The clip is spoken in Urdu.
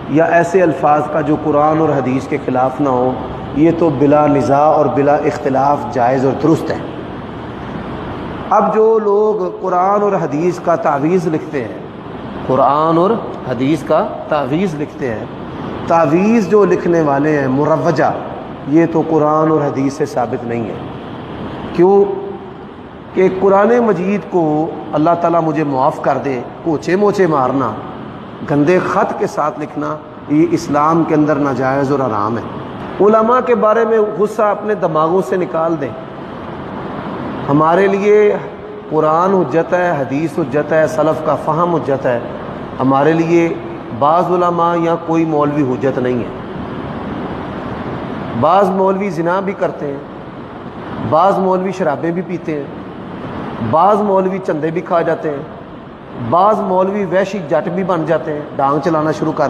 یا ایسے الفاظ کا جو قرآن اور حدیث کے خلاف نہ ہو، یہ تو بلا نزاع اور بلا اختلاف جائز اور درست ہے۔ اب جو لوگ قرآن اور حدیث کا تعویذ لکھتے ہیں، قرآن اور حدیث کا تعویذ لکھتے ہیں، تعویذ جو لکھنے والے ہیں مروجہ، یہ تو قرآن اور حدیث سے ثابت نہیں ہے۔ کیوں کہ قرآن مجید کو اللہ تعالیٰ مجھے معاف کر دے، کوچے موچے مارنا، گندے خط کے ساتھ لکھنا، یہ اسلام کے اندر ناجائز اور حرام ہے۔ علماء کے بارے میں غصہ اپنے دماغوں سے نکال دیں۔ ہمارے لیے قرآن حجت ہے، حدیث حجت ہے، سلف کا فہم حجت ہے۔ ہمارے لیے بعض علماء یا کوئی مولوی حجت نہیں ہے۔ بعض مولوی زنا بھی کرتے ہیں، بعض مولوی شرابیں بھی پیتے ہیں، بعض مولوی چندے بھی کھا جاتے ہیں، بعض مولوی وحشی جٹ بھی بن جاتے ہیں، ڈانگ چلانا شروع کر